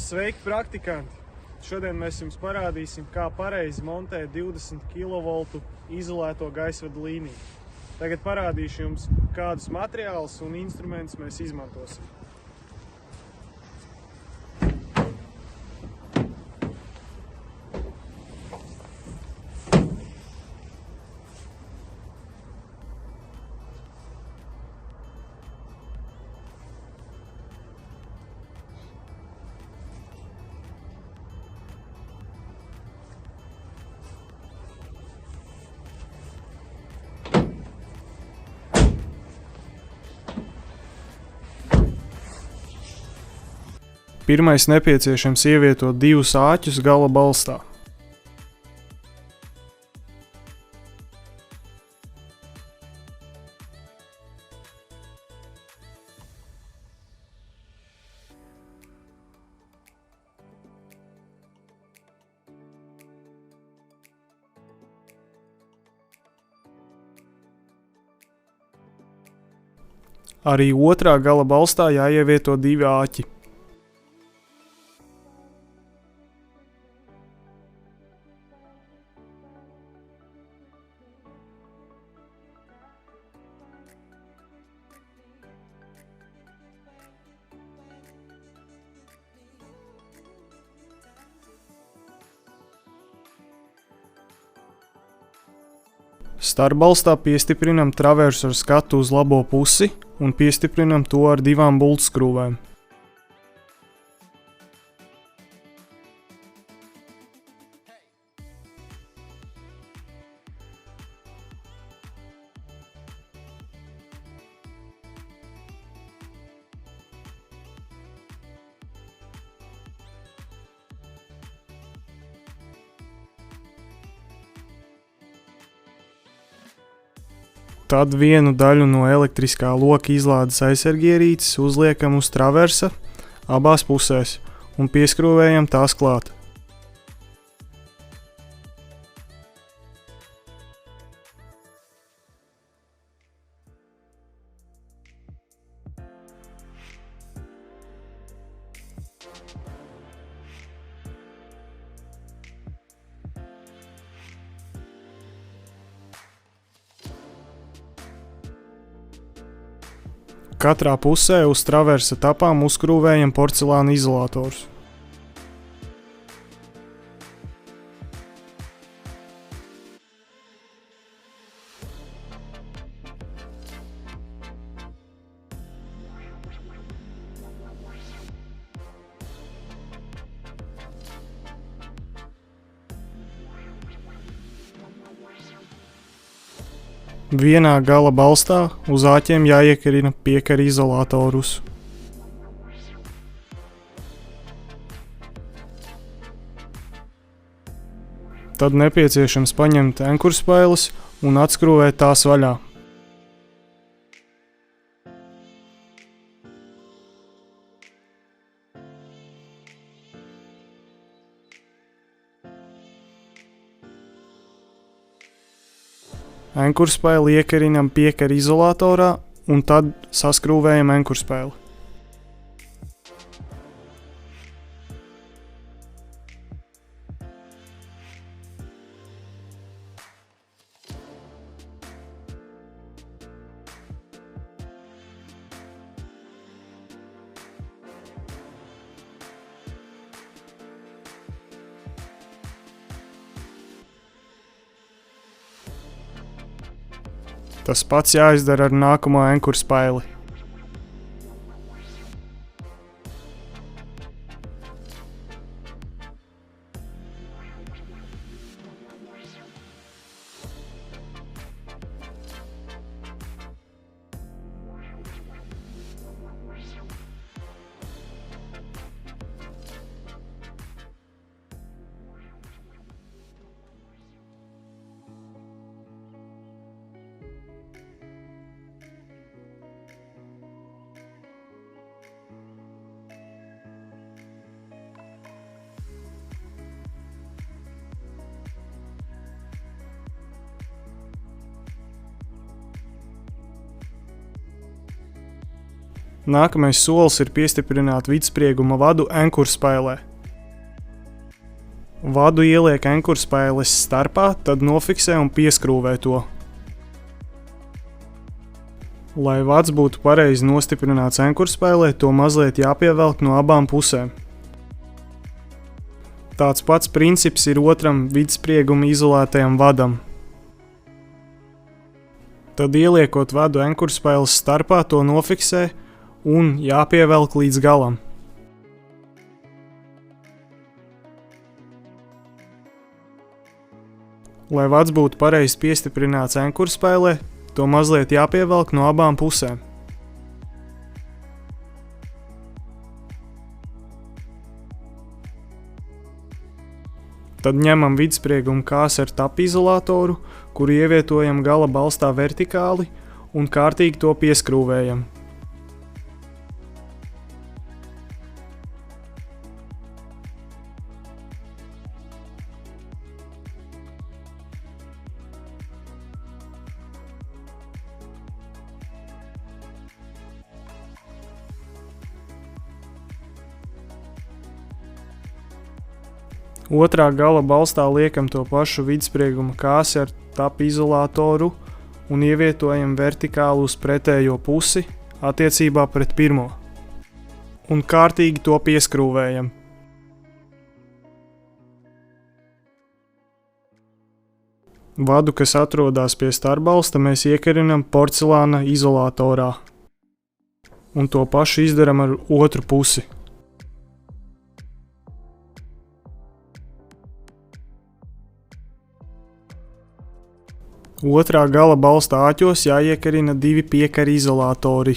Sveiki, praktikanti! Šodien mēs jums parādīsim, kā pareizi montēt 20 kV izolēto gaisvadu līniju. Tagad parādīšu jums, kādus materiālus un instrumentus mēs izmantosim. Pirmais nepieciešams ievietot divus āķus gala balstā. Arī otrā gala balstā jāievieto divi āķi. Starpbalstā piestiprinam traversu ar skatu uz labo pusi un piestiprinam to ar divām bultskrūvēm. Tad vienu daļu no elektriskā loka izlādes aizsargierīces uzliekam uz traversa abās pusēs un pieskrūvējam tās klāt. Katrā pusē uz traversa tapām uzkrūvējam porcelāna izolatorus. Vienā gala balstā uz āķiem jāiekarina piekara izolatorus. Tad nepieciešams paņemt enkurspailes un atskrūvēt tās vaļā. Enkurspaili iekarinam piekara izolatorā un tad saskrūvējam enkurspaili. Tas pats jāizdara ar nākamo enkurspaili. Nākamais solis ir piestiprināt vidsprieguma vadu enkurspēlē. Vadu ieliek enkurspēles starpā, tad nofiksē un pieskrūvē to. Lai vads būtu pareizi nostiprināts enkurspēlē, to mazliet jāpievelk no abām pusēm. Tāds pats princips ir otram vidsprieguma izolētajam vadam. Tad ieliekot vadu enkurspēles starpā, to nofiksē un jāpievelk līdz galam. Lai vads būtu pareizi piestiprināts enkurspēlē, to mazliet jāpievelk no abām pusēm. Tad ņemam vidsprieguma kāsi ar tapu izolātoru, kuru ievietojam gala balstā vertikāli un kārtīgi to pieskrūvējam. Otrā gala balstā liekam to pašu vidsprieguma kāsi ar tapu izolātoru un ievietojam vertikāli uz pretējo pusi attiecībā pret pirmo. Un kārtīgi to pieskrūvējam. Vadu, kas atrodas pie starpbalsta, mēs iekarinam porcelāna izolātorā. Un to pašu izdaram ar otru pusi. Otrā gala balsta āķos jāiekarina 2 piekari izolātori.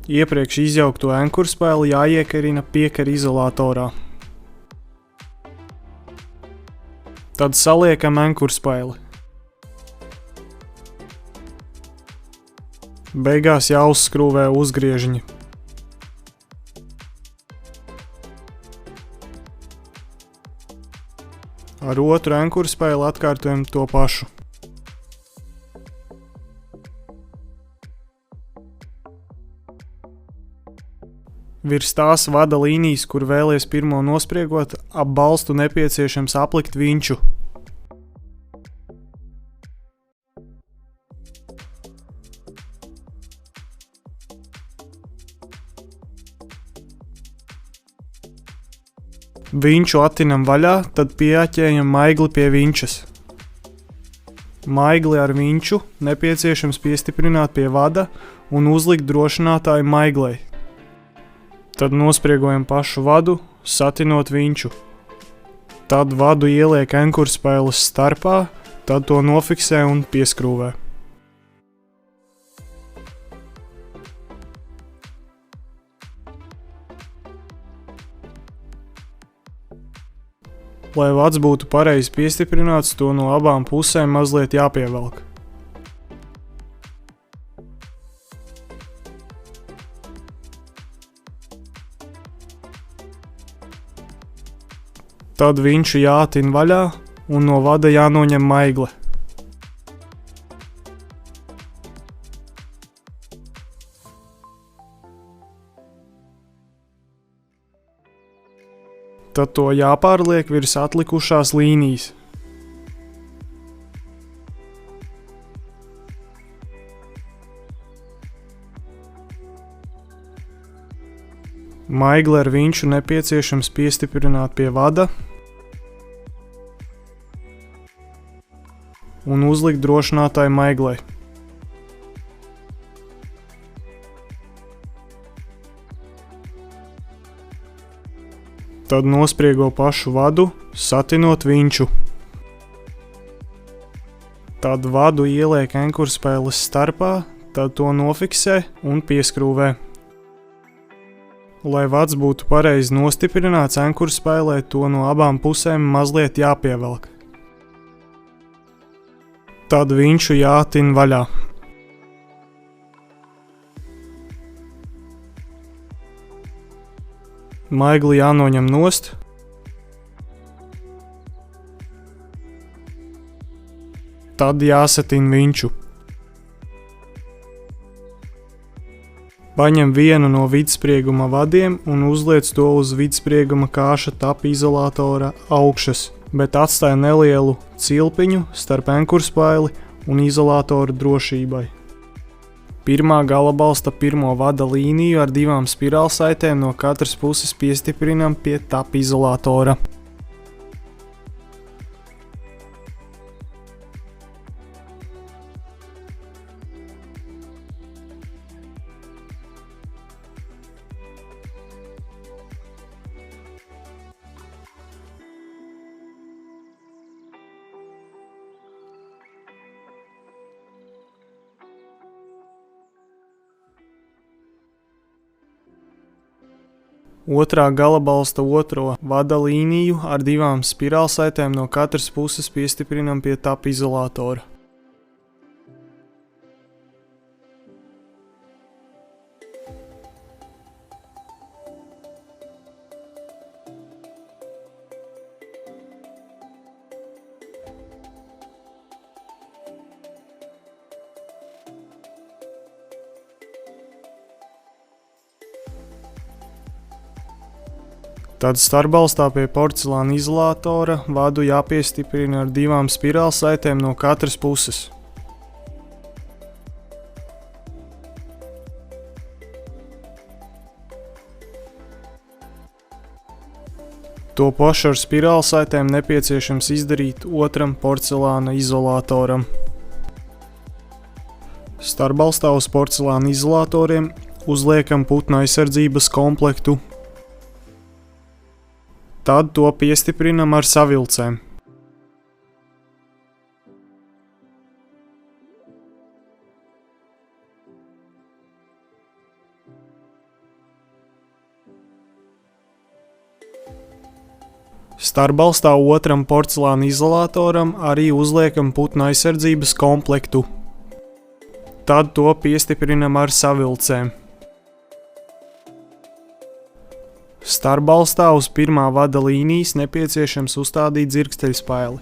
Iepriekš izjaukto enkurspēli jāiekarina piekari izolātorā. Tad saliekam enkurspēli. Beigās jāuzskrūvē uzgriežņi. Ar otru enkurspēli atkārtojam to pašu. Virs tās vada līnijas, kur vēlies pirmo nospriegot, ap balstu nepieciešams aplikt vinču. Vinču attinam vaļā, tad pieaķējam maigli pie vinčas. Maigli ar vinču nepieciešams piestiprināt pie vada un uzlikt drošinātāju maiglei. Tad nospriegojam pašu vadu, satinot vinču. Tad vadu ieliek enkurspēles starpā, tad to nofiksē un pieskrūvē. Lai vads būtu pareizi piestiprināts, to no abām pusēm mazliet jāpievelk. Tad vinču jātin vaļā un no vada jānoņem maigle. Tad to jāpārliek virs atlikušās līnijas. Maigli ar vinču nepieciešams piestiprināt pie vada un uzlikt drošinātāju maiglei. Tad nospriego pašu vadu, satinot vinču. Tad vadu ieliek enkurspēles starpā, tad to nofiksē un pieskrūvē. Lai vads būtu pareizi nostiprināts enkurspēlē, to no abām pusēm mazliet jāpievelk. Tad vinču jātin vaļā. Maigli jānoņem nost. Tad jāsatin vinču. Paņem vienu no vidsprieguma vadiem un uzliec to uz vidsprieguma kāša tapa izolatora augšas, bet atstāj nelielu cilpiņu starp enkurspaili un izolatoru drošībai. Pirmā galabalsta pirmo vada līniju ar 2 spirālsaitēm no katras puses piestiprinam pie tapa izolatora. Otrā galabalsta otro vada līniju ar 2 spirālsaitēm no katras puses piestiprinam pie tapa izolatora. Tad starpbalstā pie porcelāna izolatora vadu jāpiestiprina ar 2 spirālsaitēm no katras puses. To pašu ar spirālsaitēm nepieciešams izdarīt otram porcelāna izolatoram. Starpbalstā uz porcelāna izolatoriem uzliekam putnu aizsardzības komplektu. Tad to piestiprinam ar savilcēm. Starpbalstā otram porcelāna izolatoram arī uzliekam putnu aizsardzības komplektu. Tad to piestiprinam ar savilcēm. Starpbalstā uz pirmā vada līnijas nepieciešams uzstādīt dzirksteļspaili,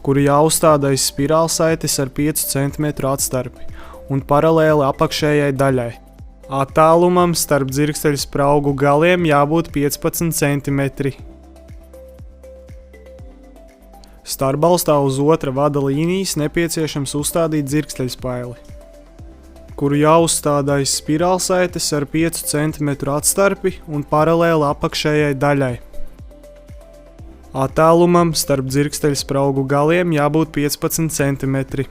kuru jāuzstāda aiz spirālsaites ar 5 cm atstarpi un paralēli apakšējai daļai. Attālumam starp dzirksteļspraugu galiem jābūt 15 cm. Starpbalstā uz otra vada līnijas nepieciešams uzstādīt dzirksteļspaili, kuru jāuzstāda aiz spirālsaites ar 5 cm atstarpi un paralēli apakšējai daļai. Attālumam starp dzirksteļspraugu galiem jābūt 15 cm.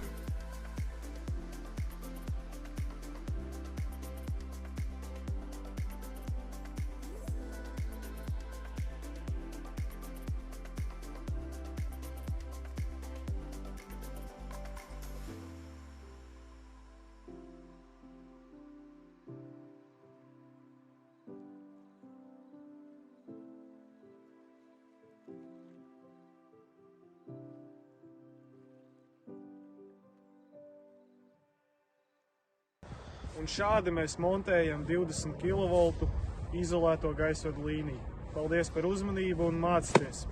Un šādi mēs montējam 20 kV izolēto gaisvadu līniju. Paldies par uzmanību un mācieties!